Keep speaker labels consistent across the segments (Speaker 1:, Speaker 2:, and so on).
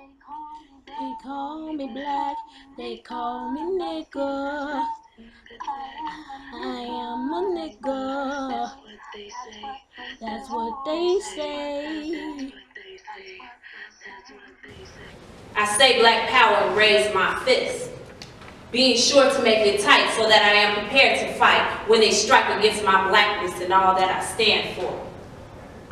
Speaker 1: They call me black, they call me nigger. I am a nigger. That's what they say.
Speaker 2: I say black power and raise my fist, being sure to make it tight so that I am prepared to fight when they strike against my blackness and all that I stand for.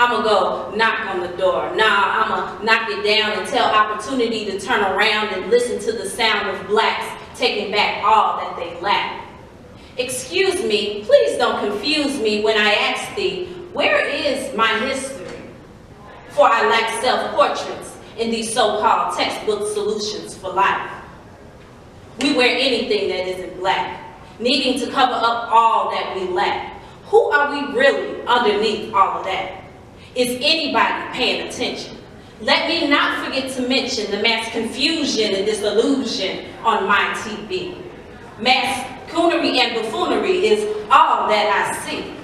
Speaker 2: I'ma go knock on the door. Nah, I'ma knock it down and tell opportunity to turn around and listen to the sound of blacks taking back all that they lack. Excuse me, please don't confuse me when I ask thee, where is my history? For I lack self-portraits in these so-called textbook solutions for life. We wear anything that isn't black, needing to cover up all that we lack. Who are we really underneath all of that? Is anybody paying attention? Let me not forget to mention the mass confusion and disillusion on my TV. Mass coonery and buffoonery is all that I see.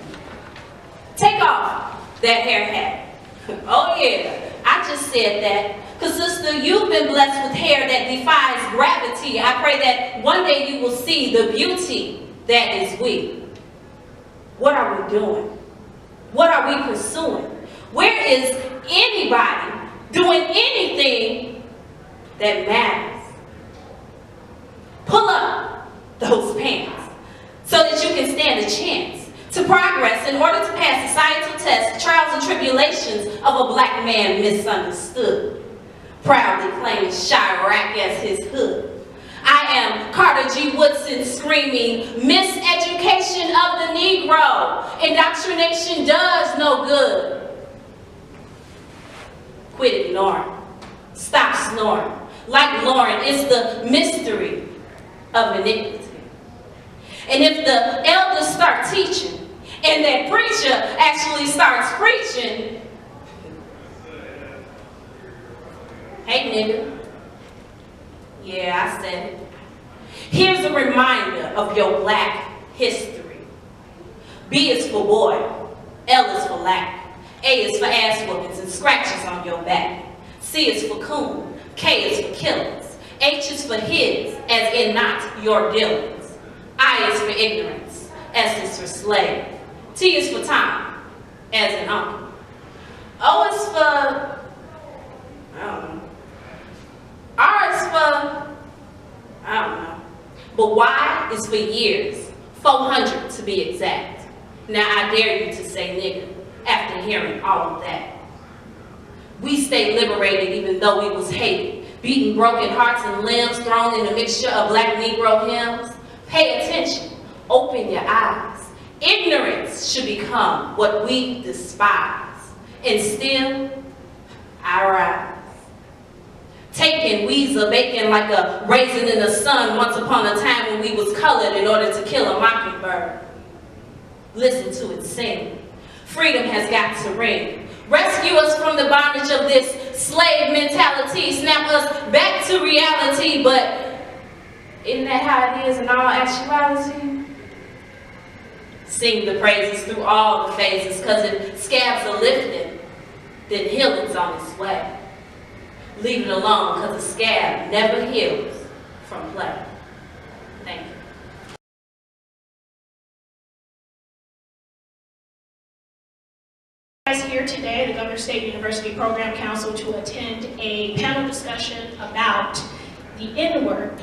Speaker 2: Take off that hair hat. Oh yeah, I just said that. Cause sister, you've been blessed with hair that defies gravity. I pray that one day you will see the beauty that is we. What are we doing? What are we pursuing? Where is anybody doing anything that matters? Pull up those pants so that you can stand a chance to progress in order to pass societal tests, trials and tribulations of a black man misunderstood. Proudly claiming Chirac as his hood. I am Carter G. Woodson screaming, miseducation of the Negro. Indoctrination does no good. Quit ignoring. Stop snoring. Like Lauren, it's the mystery of iniquity. And if the elders start teaching, and that preacher actually starts preaching, hey, nigga. Yeah, I said it. Here's a reminder of your black history. B is for boy, L is for lack, A is for ass whoopings and scratches on your back, C is for coon, K is for killings, H is for his, as in not your dealings, I is for ignorance, S is for slave, T is for time, as in uncle, O is for, I don't know, R is for, I don't know. But Y is for years, 400 to be exact. Now I dare you to say nigger after hearing all of that. We stay liberated even though we was hated, beaten, broken hearts and limbs, thrown in a mixture of black Negro hymns. Pay attention, open your eyes. Ignorance should become what we despise. And still, I rise. Taking Weezer bacon like a raisin in the sun once upon a time when we was colored in order to kill a mockingbird. Listen to it sing. Freedom has got to ring. Rescue us from the bondage of this slave mentality. Snap us back to reality. But isn't that how it is in all actuality? Sing the praises through all the phases, because if scabs are lifted, then healing's on its way. Leave it alone, because a scab never heals from play. Thank you.
Speaker 3: Here today, the Governor State University Program Council to attend a panel discussion about the N-word.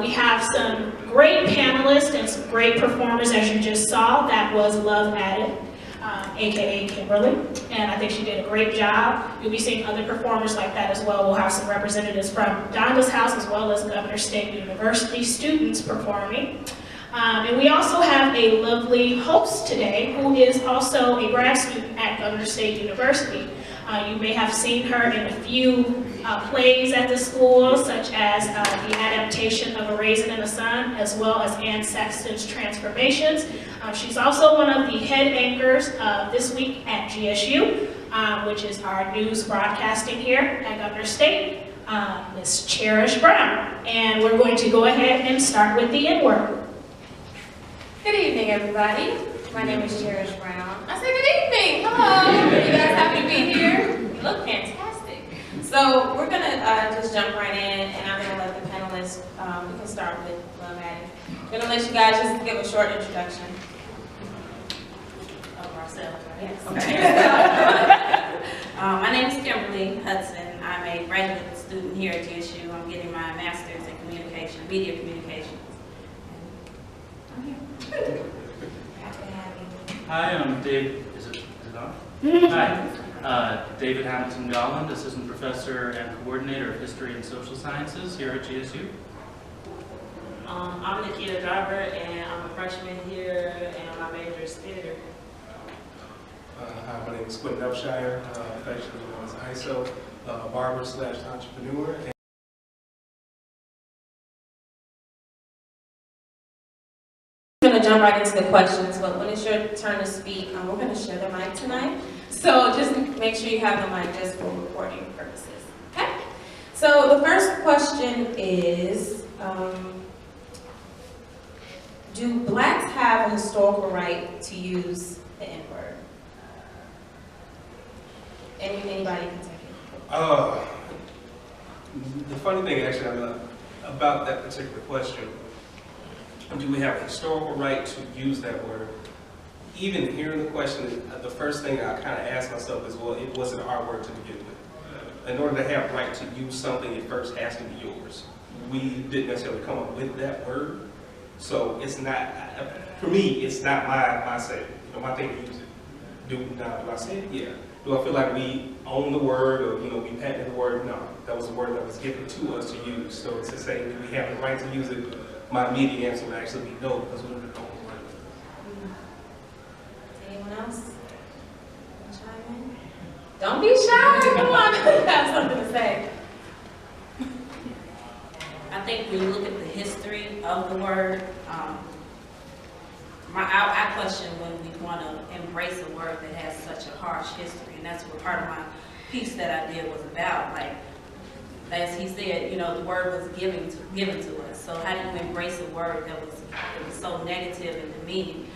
Speaker 3: We have some great panelists and some great performers, as you just saw. That was Luv Adikt, aka Kimberly, and I think she did a great job. You'll be seeing other performers like that as well. We'll have some representatives from Donda's House as well as Governor State University students performing. And we also have a lovely host today who is also a grad student at Governor State University. You may have seen her in a few plays at the school, such as the adaptation of A Raisin in the Sun, as well as Anne Sexton's Transformations. She's also one of the head anchors this week at GSU, which is our news broadcasting here at Governor State, Ms. Cherish Brown. And we're going to go ahead and start with the N-word.
Speaker 4: Good evening, everybody. My name is Cherish Brown. I say good evening. Hello. You guys happy to be here? You look fantastic. So we're going to just jump right in, and I'm going to let the panelists, we can start with Luv Adikt. I'm going to let you guys just give a short introduction. Of ourselves, right? Yes.
Speaker 2: Okay. My name is Kimberly Hudson. I'm a graduate student here at GSU. I'm getting my master's in communication, media communications. I'm here. Happy to have you.
Speaker 5: Hi, I'm Dave. Is it on? Hi, David Hamilton Golland, assistant professor and coordinator of history and social sciences here at GSU.
Speaker 1: I'm Nekia Driver, and I'm a freshman here, and my major is theater.
Speaker 6: Hi, my name is Quintin Upshire, affectionately known as ISO, barber / entrepreneur.
Speaker 4: I'm going to jump right into the questions, but when it's your turn to speak, we're going to share the mic tonight. So just make sure you have the mic just for recording purposes. Okay? So the first question is, do blacks have a historical right to use the N-word? Anybody can take it.
Speaker 6: The funny thing, actually, about that particular question, do we have a historical right to use that word? Even hearing the question, the first thing I kind of ask myself is, well, it wasn't our word to begin with. In order to have right to use something, it first has to be yours. We didn't necessarily come up with that word, so it's not, for me, it's not my say, my thing to use it. Do I say it? Yeah. Do I feel like we own the word, or we patented the word? No, that was a word that was given to us to use. So to say, do we have the right to use it? My immediate answer would actually be no, because we don't own the word.
Speaker 4: Anyone else? Chime in? Don't be shy. Come on, you have something to say.
Speaker 2: I think when you look at the history of the word, I question when we want to embrace a word that has such a harsh history, and that's what part of my piece that I did was about. Like, as he said, the word was given to us. So how do you embrace a word that was so negative and demeaning?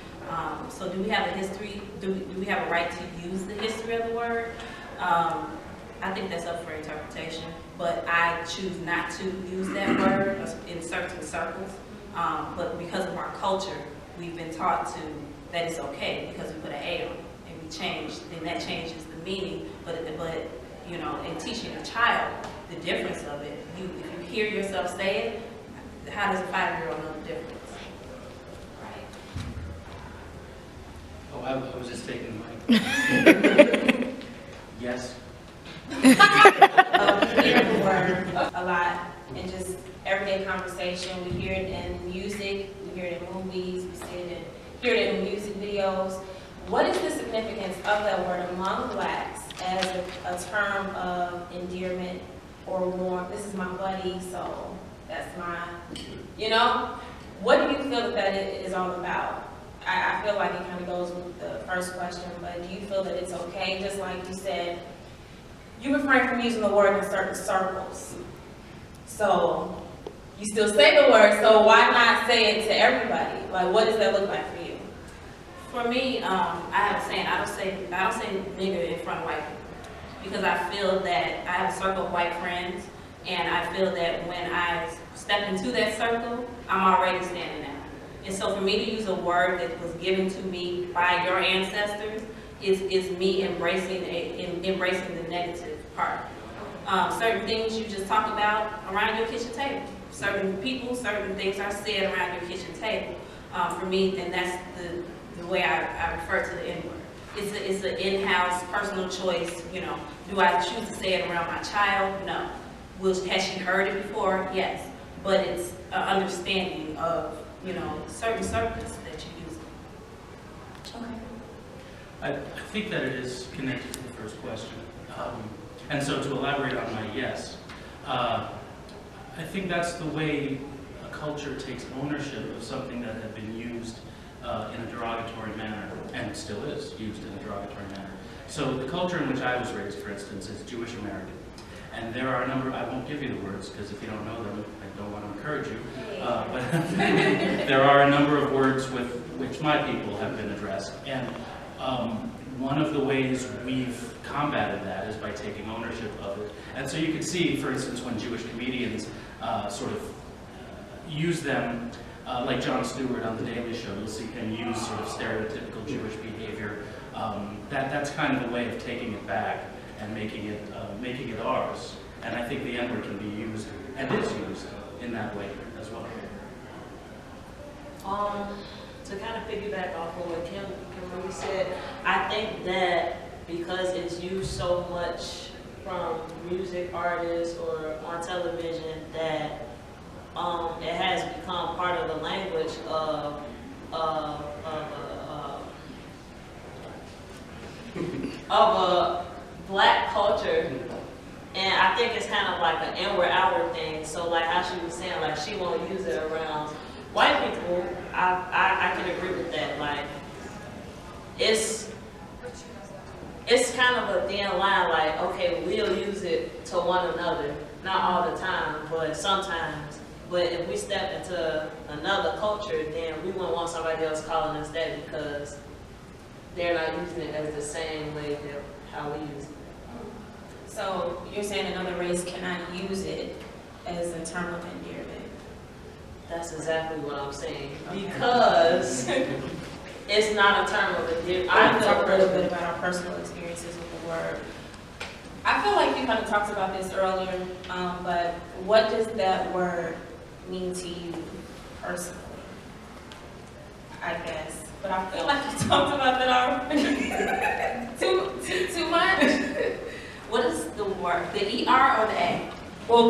Speaker 2: So do we have a history? Do we have a right to use the history of the word? I think that's up for interpretation, but I choose not to use that word in certain circles. But because of our culture, we've been taught that it's okay because we put an A on it and we change, then that changes the meaning. But in teaching a child the difference of it, if you hear yourself say it, how does a 5-year-old know the difference? Right.
Speaker 5: Oh, I was just taking the mic. Yes.
Speaker 4: We hear the word a lot in just everyday conversation. We hear it in music, we hear it in movies, hear it in music videos. What is the significance of that word among blacks as a term of endearment or warmth? This is my buddy, so that's my, what do you feel that is all about? I feel like it kind of goes with the first question, but do you feel that it's okay? Just like you said, you refrain from using the word in certain circles. So you still say the word, so why not say it to everybody? Like, what does that look like for you?
Speaker 2: For me, I have a saying, I don't say nigger in front of white people, because I feel that I have a circle of white friends, and I feel that when I step into that circle, I'm already standing out. And so for me to use a word that was given to me by your ancestors is me embracing the negative part. Certain things you just talk about around your kitchen table. Certain people, certain things are said around your kitchen table. For me, and that's the way I refer to the N-word. It's an in-house personal choice. Do I choose to say it around my child? No. Has she heard it before? Yes. But it's an understanding of certain circles that you use it.
Speaker 4: Okay.
Speaker 5: I think that it is connected to the first question. And so to elaborate on my yes, I think that's the way a culture takes ownership of something that had been used in a derogatory manner, and still is used in a derogatory manner. So the culture in which I was raised, for instance, is Jewish American. And there are a number, I won't give you the words, because if you don't know them, I don't want to encourage you. But there are a number of words with which my people have been addressed. And one of the ways we've combated that is by taking ownership of it. And so you can see, for instance, when Jewish comedians sort of use them, like Jon Stewart on The Daily Show, you'll see him use sort of stereotypical Jewish behavior. That's kind of a way of taking it back and making it ours. And I think the N-word can be used, and is used, in that way as well.
Speaker 1: To kind of piggyback off of what Kimberly said, I think that because it's used so much from music artists or on television, that it has become part of the language of a black culture. And I think it's kind of like an inward outward thing. So like how she was saying, like she won't use it around white people. I can agree with that. Like it's kind of a thin line. Like, okay, we'll use it to one another, not all the time, but sometimes. But if we step into another culture, then we wouldn't want somebody else calling us that because they're not using it as the same way that how we use it.
Speaker 4: So you're saying another race cannot use it as a term of endearment?
Speaker 1: That's exactly what I'm saying. Because it's not a term of endearment.
Speaker 4: I want to talk a little bit about our personal experiences with the word. I feel like you kind of talked about this earlier, but what does that word mean to you personally? I guess. But I feel like you talked about that already. too much? What is the word? The ER or the A? Well,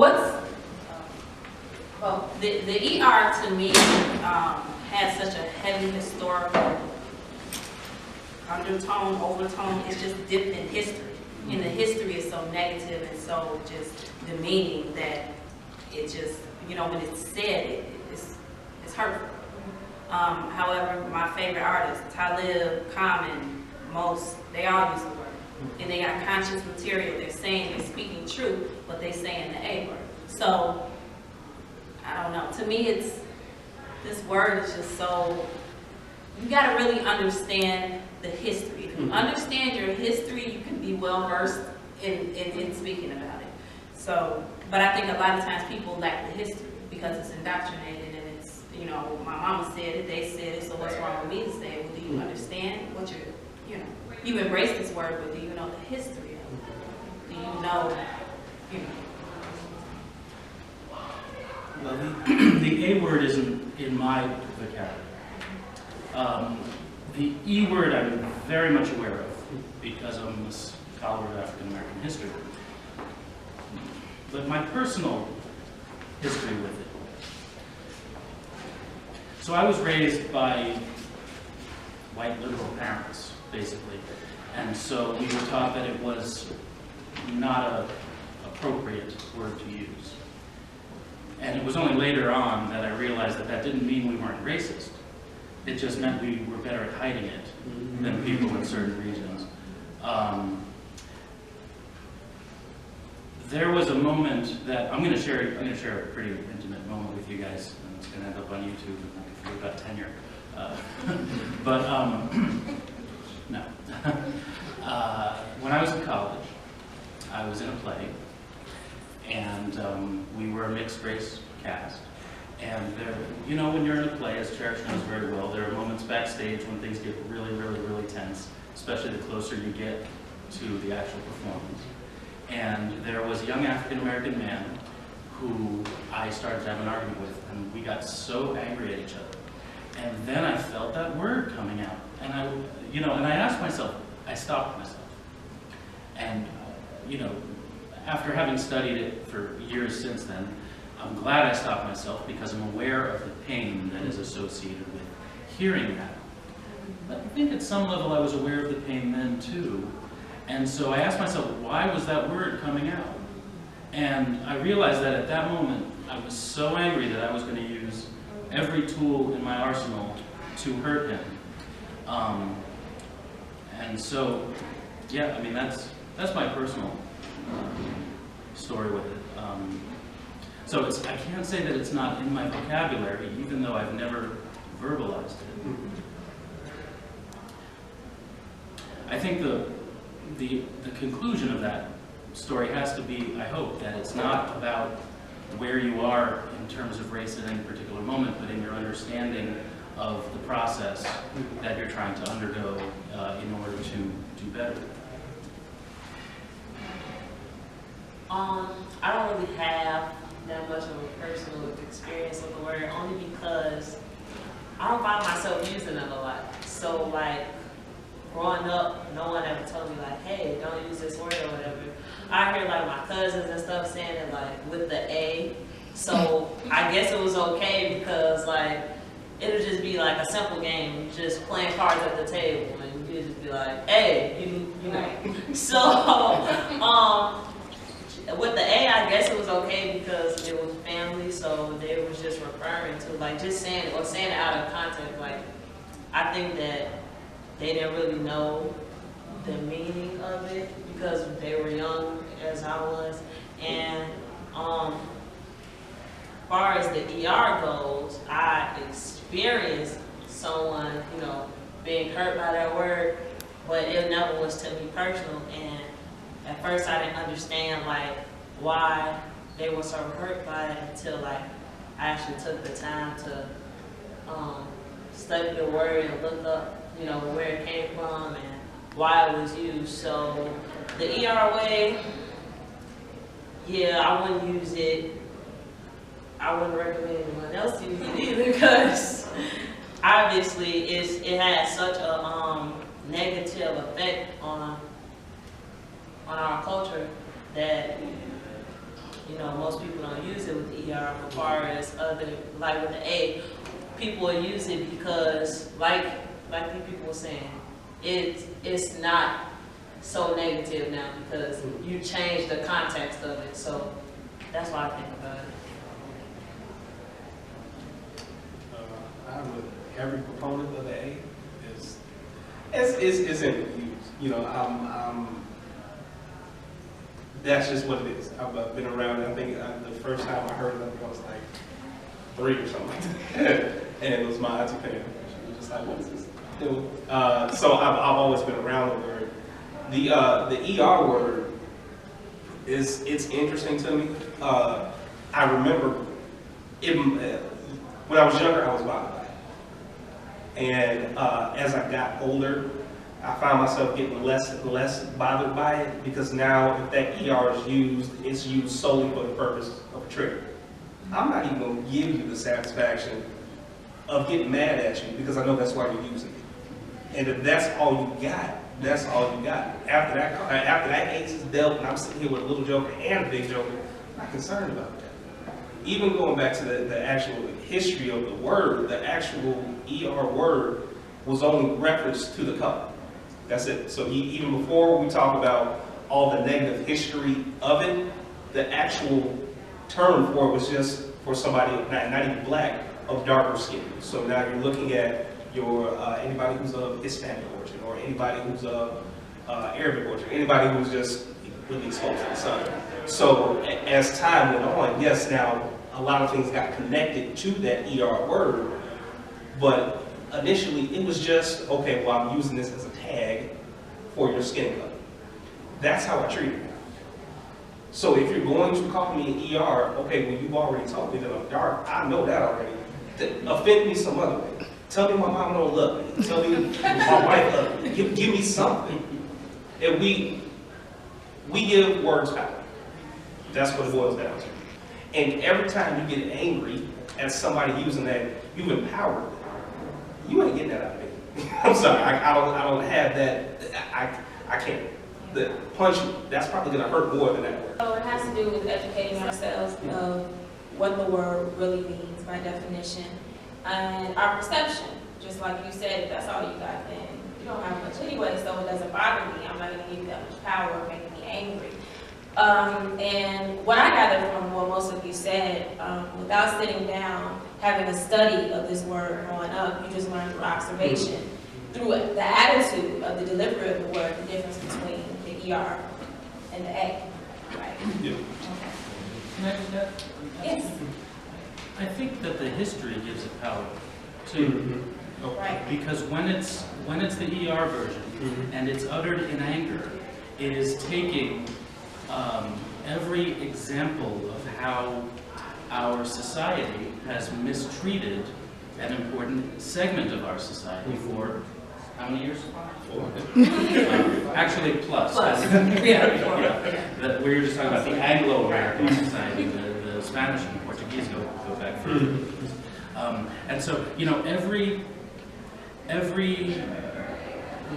Speaker 4: well, the ER to me has such a heavy historical undertone, overtone. It's just dipped in history. And the history is so negative and so just demeaning that it just, when it's said, it's hurtful. However, my favorite artists, Talib, Common, most, they all use the word. And they got conscious material. They're saying, they're speaking truth, but they're saying the A word. So, I don't know. To me, this word is just so, you got to really understand the history. If you understand your history, you can be well versed in speaking about it. So, but I think a lot of times people lack the history because it's indoctrinated and it's, my mama said it, they said it, so what's wrong with me to say it? Well, do you understand what you're, you embrace this word, but do you know the history of it? Do you know,
Speaker 5: Well, the A word isn't in my vocabulary. The E word I'm very much aware of because I'm a scholar of African American history. But my personal history with it. So I was raised by white liberal parents, basically. And so we were taught that it was not an appropriate word to use. And it was only later on that I realized that that didn't mean we weren't racist. It just meant we were better at hiding it than people in certain regions. There was a moment that I'm going to share a pretty intimate moment with you guys, and it's going to end up on YouTube in about tenure. But no. When I was in college, I was in a play, and we were a mixed race cast. And there, when you're in a play, as Cherish knows very well, there are moments backstage when things get really, really, really tense, especially the closer you get to the actual performance. And there was a young African-American man who I started to have an argument with, and we got so angry at each other. And then I felt that word coming out, and I asked myself, I stopped myself. And, after having studied it for years since then, I'm glad I stopped myself because I'm aware of the pain that is associated with hearing that. But I think at some level I was aware of the pain then too. And so I asked myself, why was that word coming out? And I realized that at that moment, I was so angry that I was going to use every tool in my arsenal to hurt him. And so, yeah, I mean, that's my personal story with it. So I can't say that it's not in my vocabulary, even though I've never verbalized it. I think the conclusion of that story has to be, I hope, that it's not about where you are in terms of race at any particular moment, but in your understanding of the process that you're trying to undergo in order to do better.
Speaker 1: I don't really have that much of a personal experience with the word, only because I don't find myself using it a lot. So like growing up, no one ever told me like, hey, don't use this word or whatever. I hear like my cousins and stuff saying it like with the A. So I guess it was okay because like it'll just be like a simple game, just playing cards at the table, and you just be like, hey, you know. So with the A, I guess it was okay because it was family, so they was just referring to like just saying it out of context. Like I think that they didn't really know the meaning of it because they were young as I was. And as far as the ER goes, I experienced someone, you know, being hurt by that word, but it never was to me personal. And at first I didn't understand like why they were so hurt by it until like I actually took the time to study the word and look up, you know, where it came from and why it was used. So the ER way, yeah, I wouldn't use it. I wouldn't recommend anyone else use it either because obviously it has such a negative effect on our culture that, you know, most people don't use it with the ER. As far as other, like with the A, people will use it because, like the people were saying, it's not so negative now because you change the context of it. So that's what I think about it.
Speaker 6: I'm with every proponent of the A isn't used. You know, that's just what it is. I've been around. I think the first time I heard of it, I was like 3 or something like that, and it was my auntie Pam. She was just like, "What is this?" So I've always been around the word. The ER word it's interesting to me. I remember when I was younger, I was bothered by it, and as I got older, I found myself getting less and less bothered by it because now if that ER is used, it's used solely for the purpose of a trigger. I'm not even going to give you the satisfaction of getting mad at you because I know that's why you're using it. And if that's all you got, that's all you got. After that case is dealt and I'm sitting here with a little joker and a big joker, I'm not concerned about that. Even going back to the actual history of the word, the actual ER word was only reference to the color. That's it. So even before we talk about all the negative history of it, the actual term for it was just for somebody not even black, of darker skin. So now you're looking at your anybody who's of Hispanic origin, or anybody who's of Arabic origin, anybody who's just really exposed to the sun. So as time went on, yes, now a lot of things got connected to that ER word, but initially it was just, okay, well, I'm using this as a tag for your skin color. That's how I treat it now. So if you're going to call me an ER, okay, well, you've already told me that I'm dark. I know that already. Offend me some other way. Tell me my mom don't love me. Tell me my wife loves me. Give me something. And we give words power. That's what it boils down to. And every time you get angry at somebody using that, you've empowered them. You ain't getting that out of me. I'm sorry, I don't have that. I can't. The punch, that's probably gonna hurt more than that word.
Speaker 4: So it has to do with educating ourselves of what the word really means by definition and our perception. Just like you said, if that's all you got, then you don't have much anyway, so it doesn't bother me. I'm not gonna give you that much power or make me angry. And what I gathered from what most of you said, without sitting down, having a study of this word growing up, you just learn through observation, through the attitude of the delivery of the word, the difference between the ER and the A, right?
Speaker 6: Yeah.
Speaker 4: Okay.
Speaker 5: Can I do that?
Speaker 4: Yes.
Speaker 5: I think that the history gives it power too.
Speaker 4: Right.
Speaker 5: Because when it's the ER version and it's uttered in anger, it is taking every example of how our society has mistreated an important segment of our society for how many years? 4. Actually, plus. We were just talking about the Anglo-American society, the Spanish and Portuguese go back further. And so, you know, every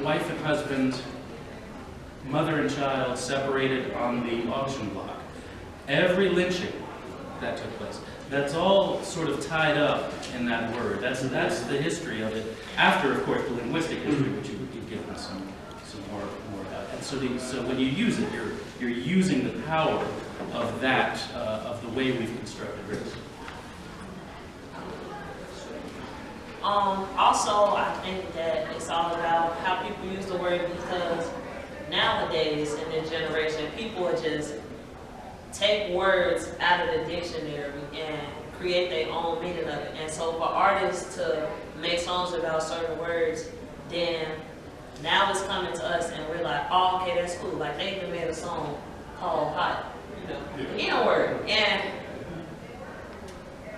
Speaker 5: wife and husband, mother and child separated on the auction block, every lynching that took place, that's all sort of tied up in that word. That's the history of it. After, of course, the linguistic history, which you've given us some more about. And so when you use it, you're using the power of that of the way we've constructed race.
Speaker 1: Also, I think that it's all about how people use the word, because nowadays in this generation, people would just take words out of the dictionary and create their own meaning of it. And so for artists to make songs about certain words, then now it's coming to us and we're like, oh, okay, that's cool. Like they even made a song called Hot, you know, word. And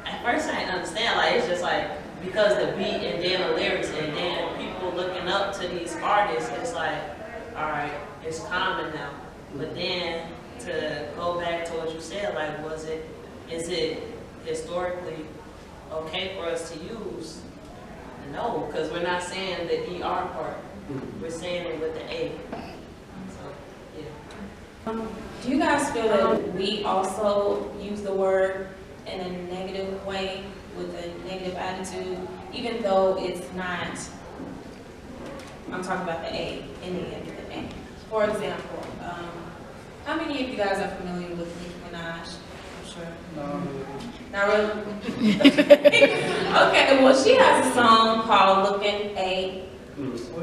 Speaker 1: at first I didn't understand, like it's just like, because the beat and then the lyrics and then people looking up to these artists, it's like, all right, it's common now. But then to go back to what you said, like, is it historically okay for us to use? No, because we're not saying the ER part. We're saying it with the A. So, yeah.
Speaker 4: Do you guys feel that we also use the word in a negative way, with a negative attitude, even though it's not, I'm talking about the A, in the end of the A. For example, how many of you guys are familiar with Nicki Minaj? I'm sure. No. Not really? Okay, well she has a song called Looking a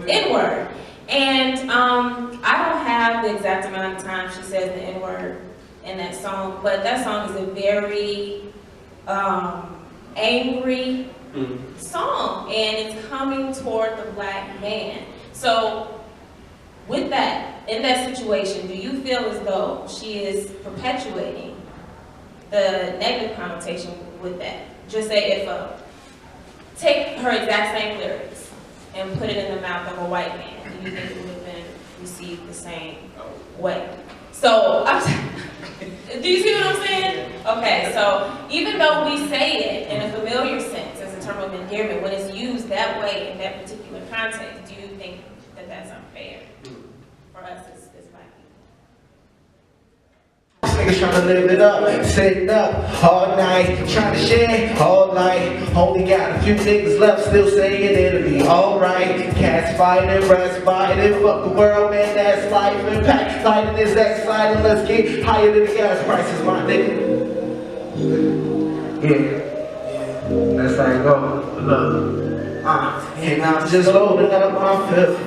Speaker 4: N-word. And I don't have the exact amount of time she says the N-word in that song, but that song is a very angry song, and it's coming toward the black man. So with that, in that situation, do you feel as though she is perpetuating the negative connotation with that? Just say if take her exact same lyrics and put it in the mouth of a white man, do you think it would have been received the same way? So do you see what I'm saying? Okay, so even though we say it in a familiar sense as a term of endearment, when it's used that way in that particular context, do you think that that's unfair for us as black people?
Speaker 7: Niggas trying to live it up, sitting up all night, trying to share all night. Only got a few niggas left, still saying it'll be alright. Cats fighting, rats fighting, fuck the world, man, that's life. Impact sliding is exciting, let's get higher than the gas prices, my nigga. Yeah, that's how it go. Look. And I'm just loading up my fifth,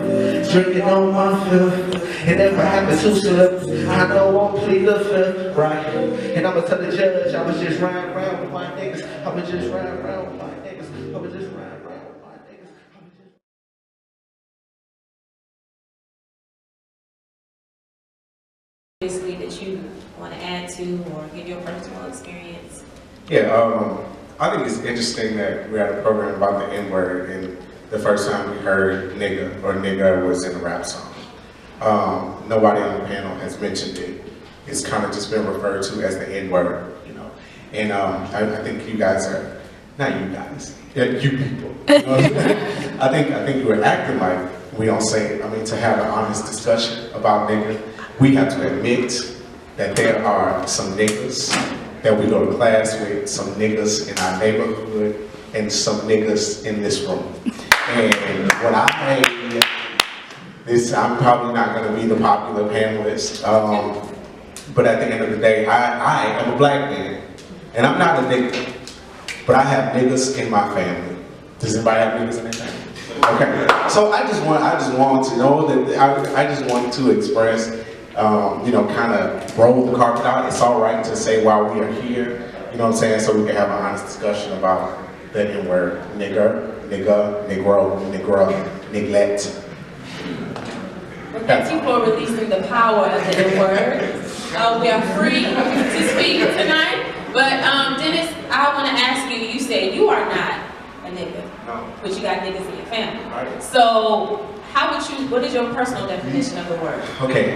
Speaker 7: drinking on my fifth. It never happened to slip. I know I won't plead the fifth, right? And I'ma tell the judge I was just riding around with my niggas. I was just riding around with my niggas. I was just riding around with my niggas.
Speaker 4: Basically, that you want to add to or give your personal experience?
Speaker 8: Yeah, I think it's interesting that we had a program about the N-word, and the first time we heard nigga or nigger was in a rap song. Nobody on the panel has mentioned it. It's kind of just been referred to as the N-word, you know. And I think you guys are, not you guys, you people. You know I think you were acting like we don't say it. I mean, to have an honest discussion about nigger, we have to admit that there are some niggas that we go to class with, some niggas in our neighborhood, and some niggas in this room. And when I made this, I'm probably not going to be the popular panelist, but at the end of the day, I am a black man, and I'm not a nigga, but I have niggas in my family. Does anybody have niggas in their family? Okay, so I just want to know that I just want to express, you know, kind of roll the carpet out. It's all right to say why we are here, you know what I'm saying, so we can have an honest discussion about the N-word, nigger, nigga, negro, negra, neglect.
Speaker 4: Well, thank you for releasing the power of the N-word. We are free to speak tonight. But Dennis, I want to ask you, you said you are not a nigga,
Speaker 8: No.
Speaker 4: but you got niggas in your family.
Speaker 8: Right.
Speaker 4: So how would you, what is your personal definition of the word?
Speaker 8: Okay,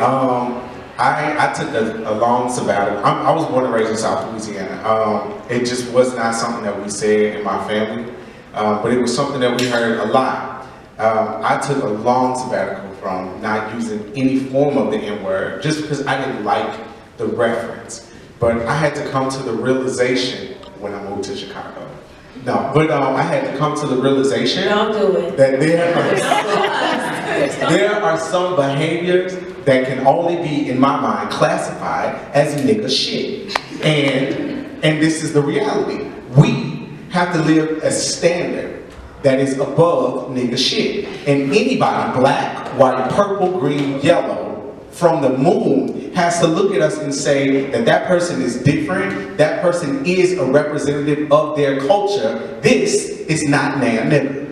Speaker 8: I took a long sabbatical. I was born and raised in South Louisiana. It just was not something that we said in my family, but it was something that we heard a lot. I took a long sabbatical from not using any form of the N-word just because I didn't like the reference. But I had to come to the realization when I moved to Chicago. No, but I had to come to the realization
Speaker 4: Don't do it.
Speaker 8: that there are some behaviors that can only be, in my mind, classified as nigga shit. And this is the reality. We have to live a standard that is above nigga shit. And anybody, black, white, purple, green, yellow, from the moon, has to look at us and say that that person is different, that person is a representative of their culture. This is not nan nigga.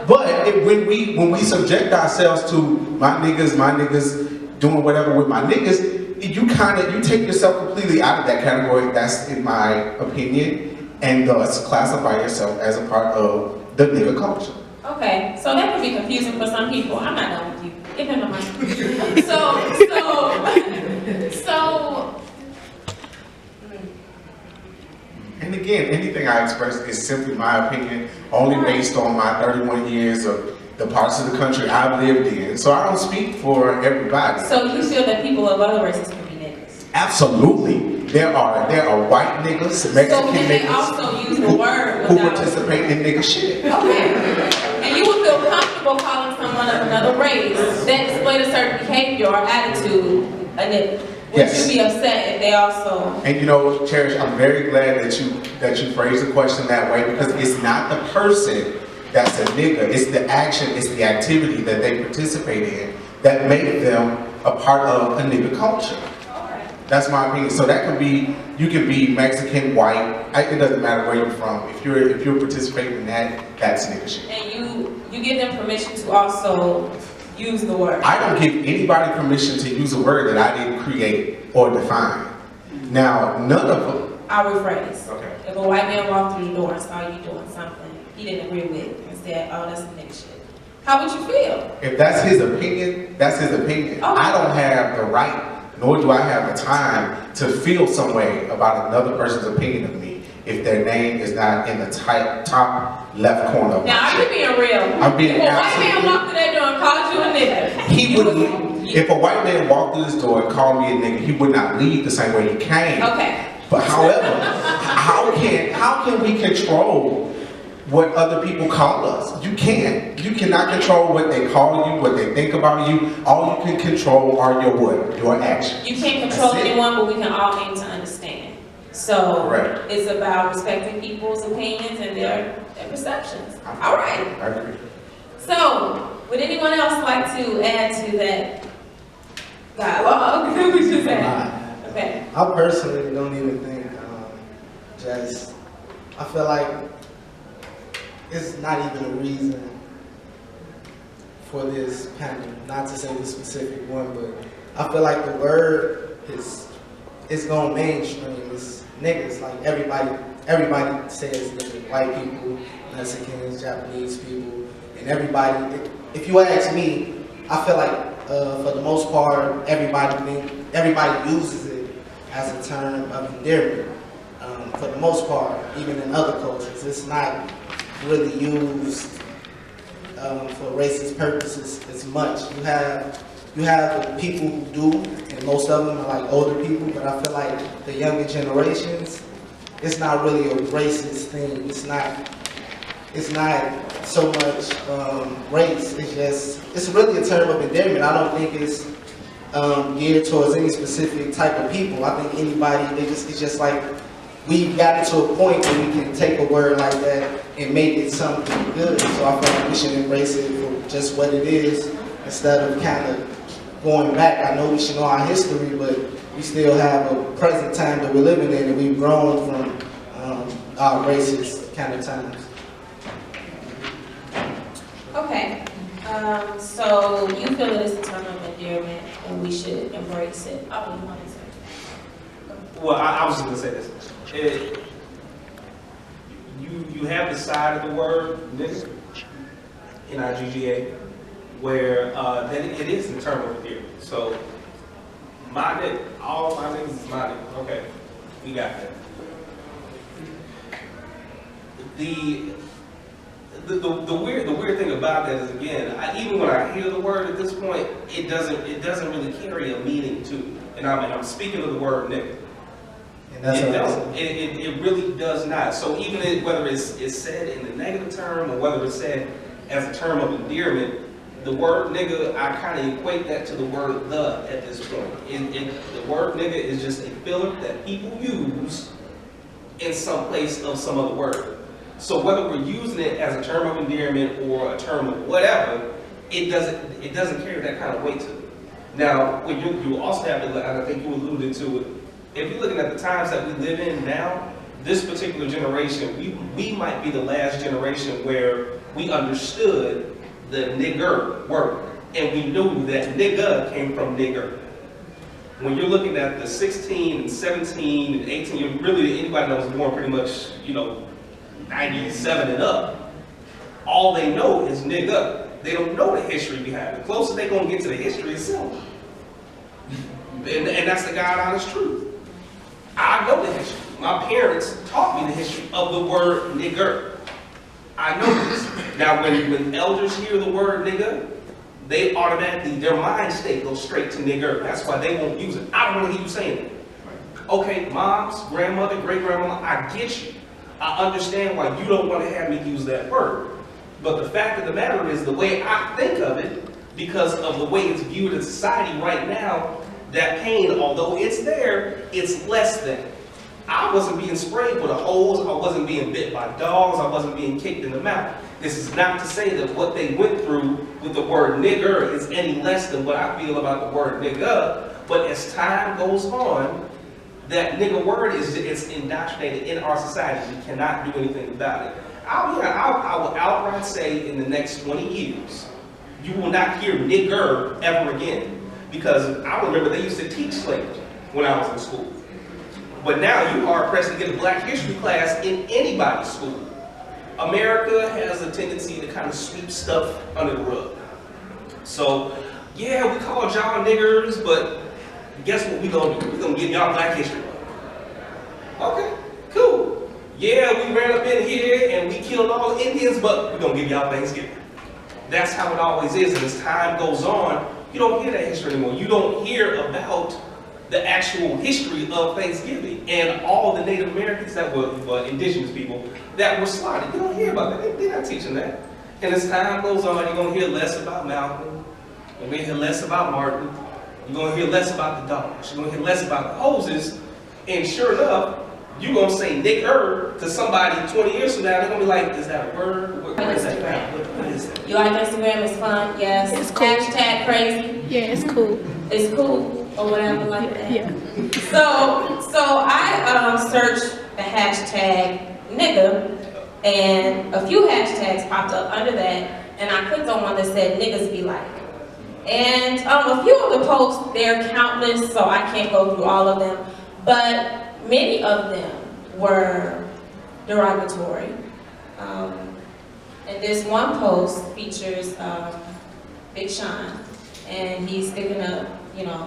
Speaker 8: But when we subject ourselves to my niggas doing whatever with my niggas, you take yourself completely out of that category. That's in my opinion, and thus classify yourself as a part of the nigga culture.
Speaker 4: Okay, so that could be confusing for some people. I'm not done with you. Give him the mic. So.
Speaker 8: And again, anything I express is simply my opinion, only based on my 31 years of the parts of the country I've lived in. So I don't speak for everybody.
Speaker 4: So you feel that people of other races can be niggas?
Speaker 8: Absolutely. There are white niggas, Mexican
Speaker 4: so can they
Speaker 8: niggas
Speaker 4: also use the word
Speaker 8: who
Speaker 4: without...
Speaker 8: participate in nigga shit.
Speaker 4: Okay. And you would feel comfortable calling someone of another race that displayed a certain behavior or attitude a nigga? Would
Speaker 8: Yes.
Speaker 4: you be upset if they also...
Speaker 8: And you know, Cherish, I'm very glad that you phrased the question that way, because it's not the person that's a nigga, it's the action, it's the activity that they participate in that make them a part of a nigga culture. That's my opinion. So that can be, you can be Mexican, white, it doesn't matter where you're from. If you're participating in that, that's nigga shit.
Speaker 4: And you give them permission to also use the word.
Speaker 8: I don't give anybody permission to use a word that I didn't create or define. Now, none of them.
Speaker 4: I'll rephrase.
Speaker 8: Okay.
Speaker 4: If a white man walked through the door and saw you doing something he didn't agree with and said, oh, that's some nigga shit, how would you feel?
Speaker 8: If that's his opinion, that's his opinion.
Speaker 4: Okay.
Speaker 8: I don't have the right, nor do I have the time to feel some way about another person's opinion of me if their name is not in the top left corner of my
Speaker 4: Now, are you
Speaker 8: shit.
Speaker 4: being real?
Speaker 8: I'm being
Speaker 4: If a white man
Speaker 8: absolutely-
Speaker 4: walked through that door and called you a nigga,
Speaker 8: He wouldn't, if a white man walked through this door and called me a nigga, he would not leave the same way he came.
Speaker 4: okay.
Speaker 8: But however, how can we control what other people call us? You can't. You cannot control what they call you, what they think about you. All you can control are your what? Your actions.
Speaker 4: You can't control
Speaker 8: That's it.
Speaker 4: anyone, but we can all aim to understand. So
Speaker 8: Correct.
Speaker 4: it's about respecting people's opinions and their perceptions. All right.
Speaker 8: I agree.
Speaker 4: So, would anyone else like to add to that dialogue we just had? Okay.
Speaker 7: I personally don't even think, I feel like it's not even a reason for this panel, not to say the specific one, but I feel like the word is going mainstream. It's niggas, like everybody says niggas, white people, Mexicans, Japanese people, and everybody, if you ask me, I feel like for the most part, everybody uses it as a term of endearment. For the most part, even in other cultures, it's not really used for racist purposes as much. You have people who do, and most of them are like older people, but I feel like the younger generations, it's not really a racist thing. It's not so much race. It's really a term of endearment. I don't think it's geared towards any specific type of people. I think anybody, it's just like we've gotten to a point where we can take a word like that and make it something good. So I feel like we should embrace it for just what it is instead of kind of going back. I know we should know our history, but we still have a present time that we're living in, and we've grown from our racist kind of times.
Speaker 4: So you feel that it's a term of endearment and we should embrace it? Oh, you want to say?
Speaker 6: Well, I was just gonna say this. You have the side of the word nigger in our GGA where that it is the term of endearment. So my nigga, all my niggas is my nigga. Okay, we got that. The weird thing about that is, again, even when I hear the word at this point, it doesn't really carry a meaning to it. And I'm speaking of the word nigga. It really does not. So even whether it's said in the negative term or whether it's said as a term of endearment, the word nigga, I kind of equate that to the word the at this point. The word nigga is just a filler that people use in some place of some other word. So whether we're using it as a term of endearment or a term of whatever, it doesn't carry that kind of weight to it. Now, when you also have to, and I think you alluded to it, if you're looking at the times that we live in now, this particular generation, we might be the last generation where we understood the nigger word. And we knew that nigga came from nigger. When you're looking at the 16 and 17 and 18, really anybody that was born pretty much, 97 and up, all they know is nigga. They don't know the history behind it. The closest they're going to get to the history is self. And that's the God honest truth. I know the history. My parents taught me the history of the word nigger. I know this. Now, when elders hear the word nigger, they automatically, their mind state goes straight to nigger. That's why they won't use it. I don't want to hear you saying it. Okay, moms, grandmother, great-grandmama, I get you. I understand why you don't want to have me use that word. But the fact of the matter is, the way I think of it, because of the way it's viewed in society right now, that pain, although it's there, it's less than. I wasn't being sprayed with a hose, I wasn't being bit by dogs, I wasn't being kicked in the mouth. This is not to say that what they went through with the word nigger is any less than what I feel about the word nigga, but as time goes on, that nigger word it's indoctrinated in our society. We cannot do anything about it. I will outright say in the next 20 years, you will not hear nigger ever again. Because I remember they used to teach slavery when I was in school. But now you are pressed to get a black history class in anybody's school. America has a tendency to kind of sweep stuff under the rug. So, yeah, we call y'all niggers, but guess what we gonna do? We're gonna give y'all black history. Okay, cool. Yeah, we ran up in here and we killed all the Indians, but we're gonna give y'all Thanksgiving. That's how it always is, and as time goes on, you don't hear that history anymore. You don't hear about the actual history of Thanksgiving and all the Native Americans that were indigenous people that were slaughtered. You don't hear about that. They're not teaching that. And as time goes on, you're going to hear less about Malcolm. You're going to hear less about Martin. You're going to hear less about the dogs. You're going to hear less about the hoses. And sure enough, you're going to say nigger to somebody 20 years from now. They're going to be like, is that a word? What is that? What is that?
Speaker 4: You like Instagram? It's fun? Yes.
Speaker 3: It's cool.
Speaker 4: Hashtag crazy?
Speaker 3: Yeah, it's cool.
Speaker 4: It's cool. Or whatever like that.
Speaker 3: Yeah.
Speaker 4: So I searched the hashtag nigga, and a few hashtags popped up under that, and I clicked on one that said niggas be like. And a few of the posts, they're countless, so I can't go through all of them, but many of them were derogatory. And this one post features Big Sean, and he's sticking up,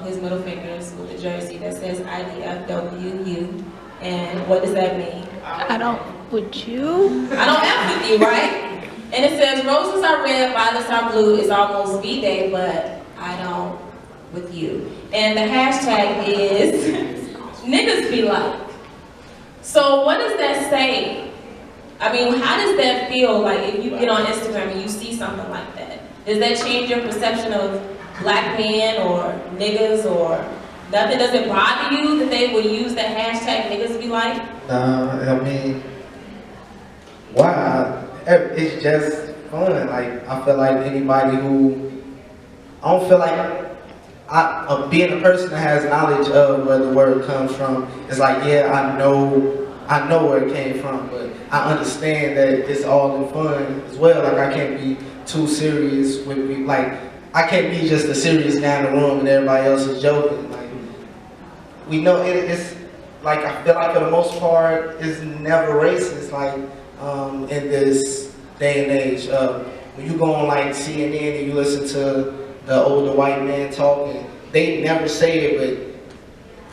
Speaker 4: his middle fingers with a jersey that says IDFWU. And what does that mean?
Speaker 3: I don't with you.
Speaker 4: I don't F with you, right? And it says roses are red, violets are blue. It's almost V-Day, but I don't with you. And the hashtag is niggas be like. So what does that say? I mean, how does that feel like if you get on Instagram and you see something like that? Does that change your perception of black men or niggas or nothing? Does it bother you that they will use that hashtag niggas be like?
Speaker 7: I mean, wow, it's just fun. Like, I feel like anybody who, I don't feel like being a person that has knowledge of where the word comes from, it's like, yeah, I know where it came from, but I understand that it's all in fun as well. Like, I can't be too serious with me. Like, I can't be just a serious guy in the room and everybody else is joking. Like, we know it's like, I feel like for the most part, it's never racist. Like, in this day and age, when you go on like CNN and you listen to the older white man talking, they never say it, but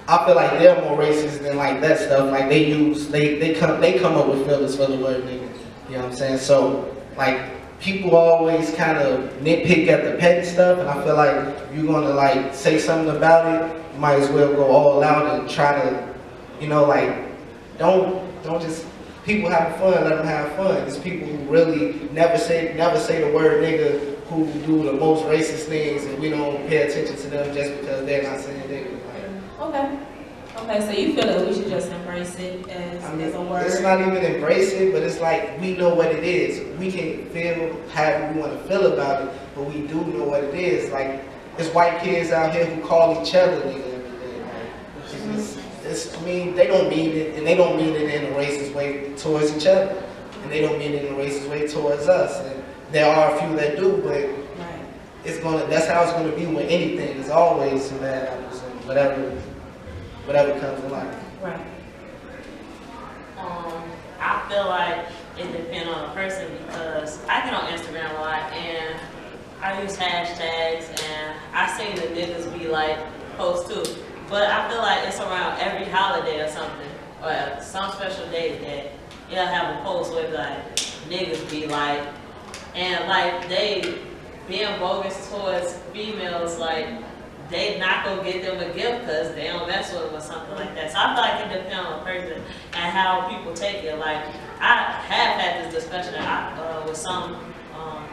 Speaker 7: I feel like they're more racist than like that stuff. Like they come up with fillers for the word nigga. You know what I'm saying? So like people always kind of nitpick at the petty stuff, and I feel like if you're gonna like say something about it, you might as well go all out and try to, you know, like don't just, people having fun, let them have fun. It's people who really never say the word nigga, who do the most racist things, and we don't pay attention to them just because they're not saying nigga.
Speaker 4: Okay. Okay, so you feel that we should just embrace it as a word?
Speaker 7: It's not even embrace it, but it's like we know what it is. We can feel however we want to feel about it, but we do know what it is. Like, there's white kids out here who call each other nigga every day. Like, I mean, they don't mean it, and they don't mean it in a racist way towards each other, and they don't mean it in a racist way towards us. And there are a few that do, but that's how it's gonna be with anything. It's always some bad apples and whatever comes in life.
Speaker 4: Right.
Speaker 1: I feel like it depends on the person, because I get on Instagram a lot and I use hashtags, and I see the niggas be like post too. But I feel like it's around every holiday or something, or some special day that you'll have a post where like niggas be like, and like they being bogus towards females, like they not gonna get them a gift because they don't mess with them or something like that. So I feel like it depends on the person and how people take it. Like, I have had this discussion with some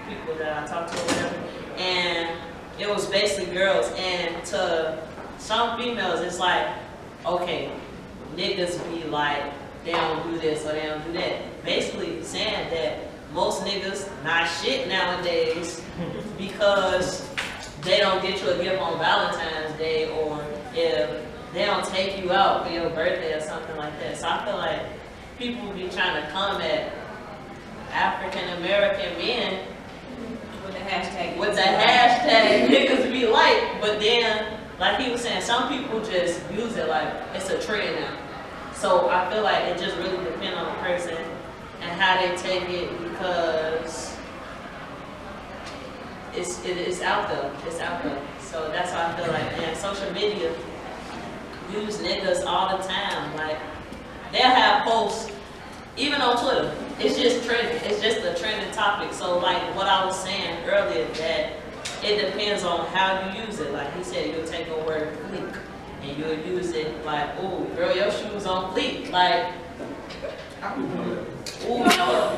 Speaker 1: people that I talked to or whatever, and it was basically girls, and to some females it's like, okay, niggas be like, they don't do this or they don't do that. Basically saying that most niggas not shit nowadays because they don't get you a gift on Valentine's Day, or if they don't take you out for your birthday or something like that. So I feel like people be trying to come at African American men
Speaker 4: with the hashtag.
Speaker 1: Niggas be like, but then, like he was saying, some people just use it like it's a trend now. So I feel like it just really depends on the person and how they take it, because it's out there. It's out there. So that's why I feel like, man, social media use niggas all the time. Like, they'll have posts, even on Twitter. It's just trending. It's just a trending topic. So like what I was saying earlier, that it depends on how you use it. Like he said, you'll take a word fleek and you'll use it like, ooh, girl, your shoes on fleek. Like, ooh,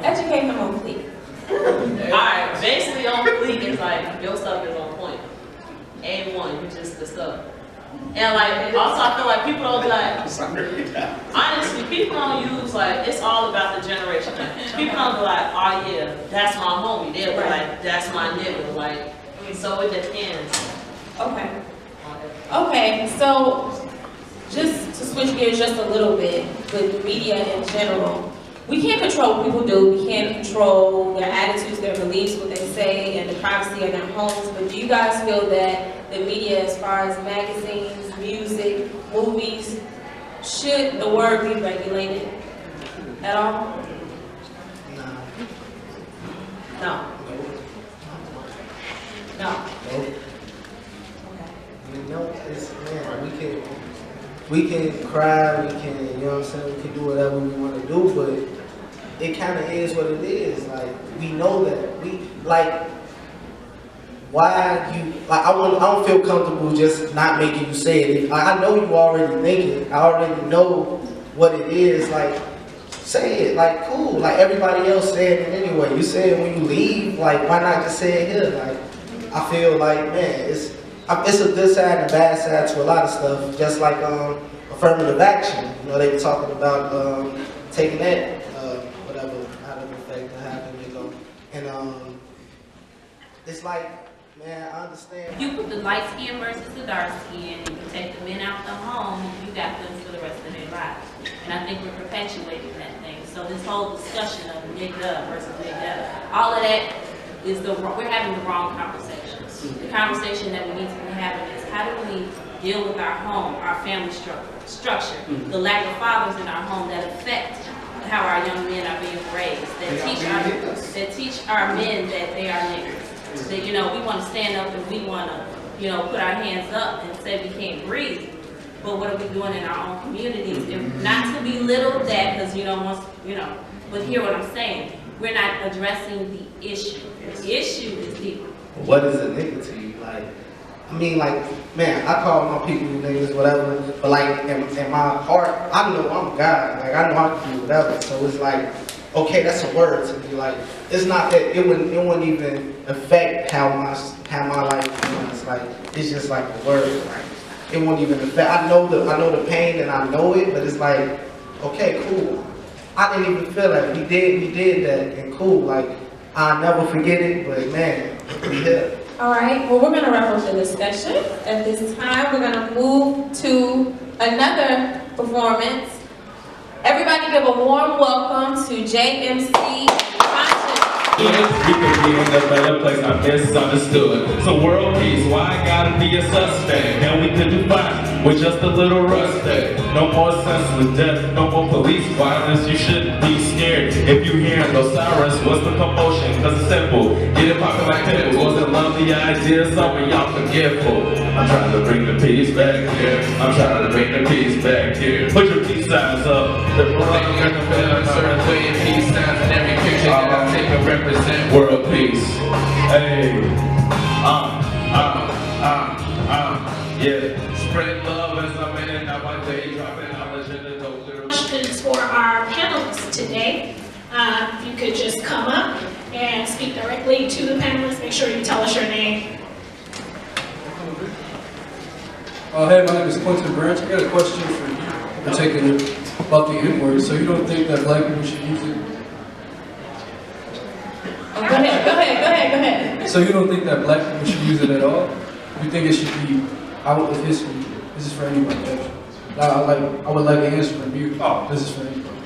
Speaker 4: educate him on fleek.
Speaker 1: Alright, basically on fleek is like your stuff is on point. A1, you just the stuff. And like, also I feel like people don't like, honestly, people don't use like, it's all about the generation. People don't be like, oh yeah, that's my homie. They'll be like, that's my nigga. Like, so it depends.
Speaker 4: Okay. Okay, so just to switch gears just a little bit with media in general, we can't control what people do. We can't control their attitudes, their beliefs, what they say, and the privacy of their homes. But do you guys feel that the media, as far as magazines, music, movies, should the word be regulated at all? No. No.
Speaker 7: Nope. You know, it's, man, we can cry, we can, you know what I'm saying, we can do whatever we want to do, but it kind of is what it is. Like, we know that. We, like, why you, like, I don't feel comfortable just not making you say it. Like, I know you already thinking, I already know what it is, like, say it, like, cool, like everybody else saying it anyway. You say it when you leave, like, why not just say it here? Like, I feel like, man, it's a good side and a bad side to a lot of stuff, just like affirmative action. You know, they were talking about taking that, whatever, out of effect and having it go. And it's like, man, I understand.
Speaker 2: You put the light skin versus the dark skin, and you take the men out the home, you got them for the rest of their lives. And I think we're perpetuating that thing. So this whole discussion of nigga versus nigga, all of that we're having the wrong conversations. The conversation that we need to be having is how do we deal with our home, our family structure, the lack of fathers in our home that affect how our young men are being raised, that teach our men that they are niggers. That, you know, we want to stand up and we want to, you know, put our hands up and say we can't breathe. But what are we doing in our own communities? And not to belittle that, because you don't want, you know, but hear what I'm saying. We're not addressing the issue. The issue is deeper.
Speaker 7: What is a nigga to you? Like, I mean, like, man, I call my people niggas, whatever, but like, in my heart, I know I'm God. Like, I know I can do whatever. So it's like, okay, that's a word to me. Like, it's not that it wouldn't even affect how my life is. Like, it's just like a word. Like, it won't even affect. I know the pain and I know it, but it's like, okay, cool. I didn't even feel like we did that, and cool. Like, I'll never forget it, but man, we here.
Speaker 4: All right, well, we're going to wrap up the discussion. At this time, we're going to move to another performance. Everybody give a warm welcome to JMC Conscious.
Speaker 9: We could be in a better place, I misunderstood. So world peace, why I gotta be a suspect? And we could do fine with just a little respect. No more senseless death, no more police violence. You shouldn't be scared if you hear those sirens. What's the commotion? Cause it's simple. Get it poppin' like pimples. Wasn't love the idea, some of y'all forgetful. I'm trying to bring the peace back here. I'm trying to bring the peace back here. Put your peace signs up. The got to feel a certain way in peace signs in every picture that I take a represent world peace. Hey, yeah. Spread love as I'm in and out my day, dropping knowledge in the dope.
Speaker 3: Questions for our panelists today. You could just come up and speak directly to the panelists. Make sure you tell us your name.
Speaker 10: Hey, my name is Quintin Upshire. I got a question for you, particularly about the N-word. So you don't think that black people should use it?
Speaker 4: Go ahead.
Speaker 10: So you don't think that black people should use it at all? You think it should be out of history? This is for anybody. I would like an answer from you. Oh, this is for anybody.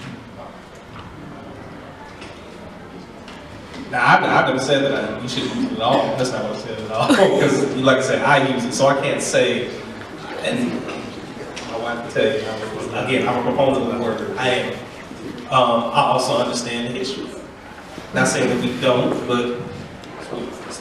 Speaker 6: Now, I've never said that you should use it at all. That's not what I said at all. Because, like I said, I use it, so I can't say. And my wife will tell you, again, I'm a proponent of the word. I am. I also understand the history. Not saying that we don't, but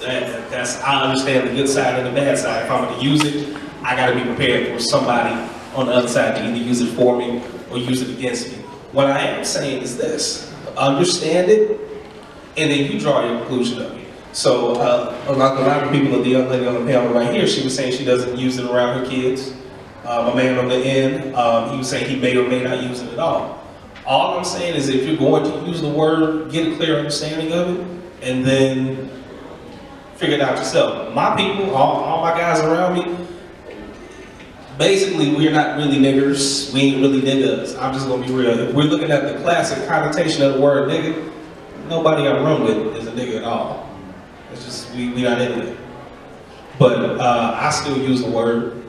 Speaker 6: I understand the good side and the bad side. If I'm going to use it, I got to be prepared for somebody on the other side to either use it for me or use it against me. What I am saying is this: understand it, and then you draw your conclusion of it. So a lot of people, the young lady on the panel right here, she was saying she doesn't use it around her kids. A man on the end, he was saying he may or may not use it at all. All I'm saying is if you're going to use the word, get a clear understanding of it, and then figure it out yourself. My people, all my guys around me, basically we're not really niggers, we ain't really niggas. I'm just gonna be real. If we're looking at the classic connotation of the word nigga, nobody I run with is a nigga at all. It's just, we not into it. But I still use the word.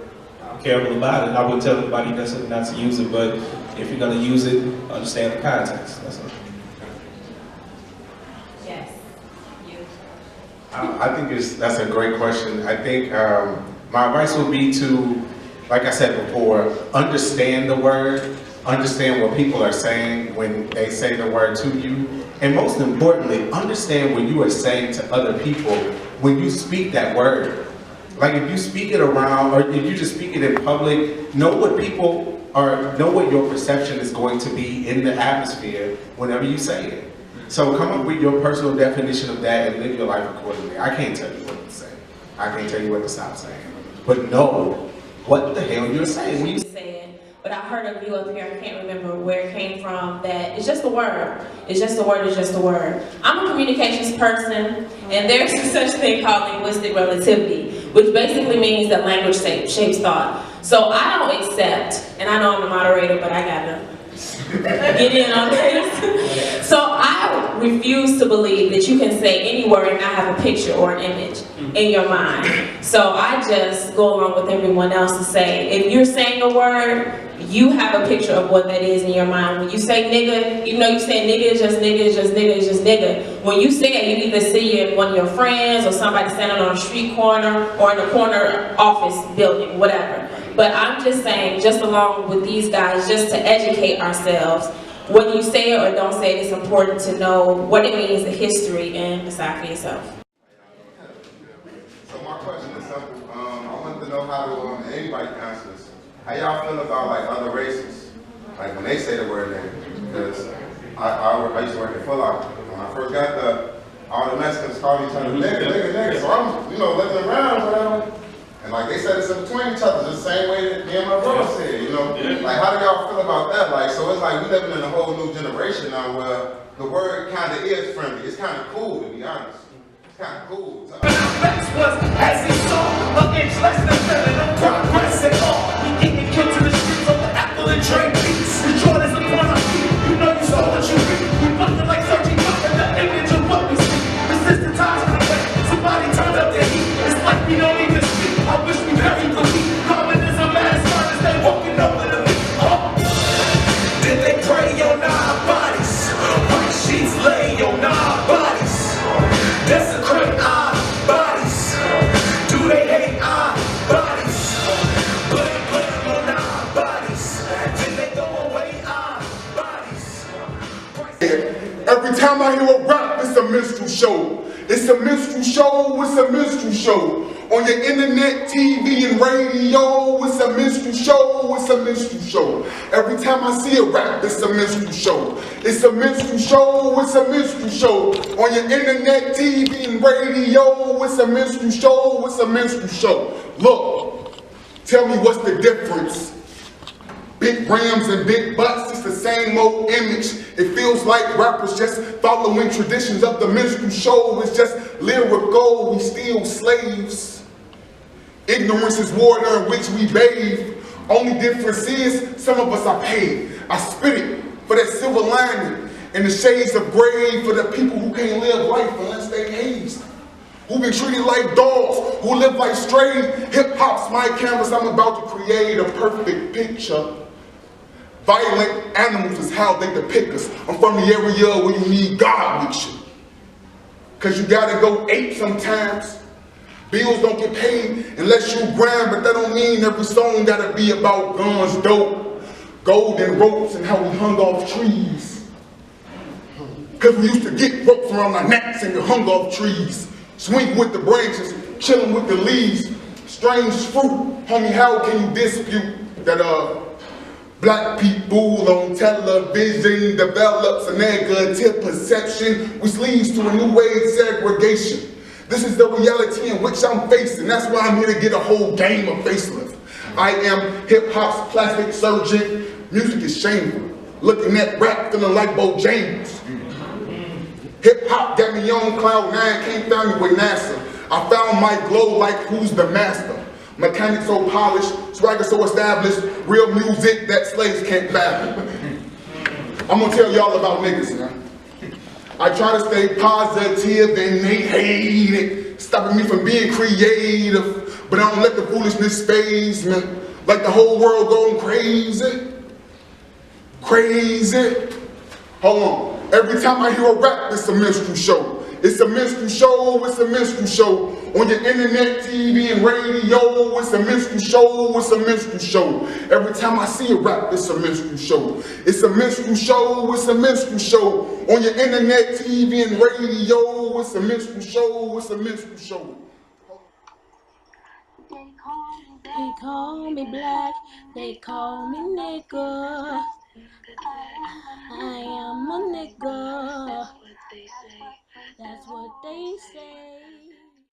Speaker 6: I'm careful about it. I wouldn't tell anybody necessarily not to use it, but if you're gonna use it, understand the context. That's it.
Speaker 4: Yes. You.
Speaker 8: I think that's a great question. I think my advice would be to, like I said before, understand the word, understand what people are saying when they say the word to you, and most importantly, understand what you are saying to other people when you speak that word. Like if you speak it around, or if you just speak it in public, know what people are, know what your perception is going to be in the atmosphere whenever you say it. So come up with your personal definition of that and live your life accordingly. I can't tell you what to say. I can't tell you what to stop saying. But know what the hell you're saying when you say it.
Speaker 4: But I heard a view up here, I can't remember where it came from, that it's just a word. It's just a word, it's just a word. I'm a communications person, and there's such a thing called linguistic relativity, which basically means that language shapes thought. So I don't accept, and I know I'm the moderator, but I gotta get in on this. So I
Speaker 2: refuse to believe that you can say any word and not have a picture or an image in your mind. So I just go along with everyone else to say, if you're saying a word, you have a picture of what that is in your mind. When you say nigga, even though you say nigga is just nigga, is just nigga, is just nigga, when you say it, you either see it in one of your friends or somebody standing on a street corner or in a corner office building, whatever. But I'm just saying, just along with these guys, just to educate ourselves, when you say it or don't say it, it's important to know what it means, the history, and decide for yourself.
Speaker 11: So my question is simple. I want to know how to, anybody can answer this. How y'all feel about like other races? Like when they say the word nigga? Because I used to work at Full Locker. When I first got there, all the Mexicans called each other nigga, nigga, nigga. So I'm, living around, whatever. And like they said it's in between each other, the same way that me and my brother said, Like how do y'all feel about that? Like, so it's like we living in a whole new generation now where the word kind of is friendly. It's kind of cool, to be honest. It's kind of cool.
Speaker 12: As he saw, an inch less than feminine, no progress at all. We getting killed to the streets over apple and Drake beats. The Jordans upon our feet, you know you saw what you read. We busted like searching up in the image of what we see. Resistant times for the way somebody turned up the heat. It's like we don't even speak. I wish we buried the beat. Communism as far as they walking over the beat. Did they pray on our bodies? White sheets lay on our bodies. Desecrate our bodies. Do they hate our bodies? Put them on our bodies. Did they throw away our bodies?
Speaker 13: Every time I hear a rap, it's a minstrel show. It's a minstrel show, it's a minstrel show. On your internet, TV, and radio, it's a minstrel show, it's a minstrel show. Every time I see a rap, it's a minstrel show. It's a minstrel show, it's a minstrel show. On your internet, TV, and radio, it's a minstrel show, it's a minstrel show. Look, tell me what's the difference? Big rams and big butts, it's the same old image. It feels like rappers just following traditions of the minstrel show. It's just lyrical, we still slaves. Ignorance is water in which we bathe. Only difference is some of us are paid. I spit it for that silver lining and the shades of gray for the people who can't live life unless they hazed. Who been treated like dogs, who live like strays. Hip hop's my canvas, I'm about to create a perfect picture. Violent animals is how they depict us. I'm from the area where you need God with you. Cause you gotta go ape sometimes. Bills don't get paid unless you grind, but that don't mean every song gotta be about guns, dope, golden ropes, and how we hung off trees. Cause we used to get ropes around our necks and get hung off trees. Swing with the branches, chilling with the leaves. Strange fruit, homie, how can you dispute that black people on television develops a negative perception which leads to a new wave segregation. This is the reality in which I'm facing. That's why I'm here to get a whole game of facelift. I am hip-hop's plastic surgeon. Music is shameful. Looking at rap, feeling like Bo James. Hip-hop got me on cloud 9, can't find me with NASA. I found my glow like who's the master. Mechanic so polished, swagger so established, real music that slaves can't fathom. I'm gonna tell y'all about niggas now. I try to stay positive and they hate it, stopping me from being creative, but I don't let the foolishness phase me. Like the whole world going crazy. Crazy. Hold on. Every time I hear a rap, it's a minstrel show. It's a minstrel show, it's a minstrel show. On your internet, TV, and radio, it's a minstrel show, it's a minstrel show. Every time I see a rap, it's a minstrel show. It's a minstrel show, it's a minstrel show. On your internet, TV, and radio, it's a minstrel show, it's a minstrel show.
Speaker 14: They call me black, they call me nigger. I am a nigger. That's what they say.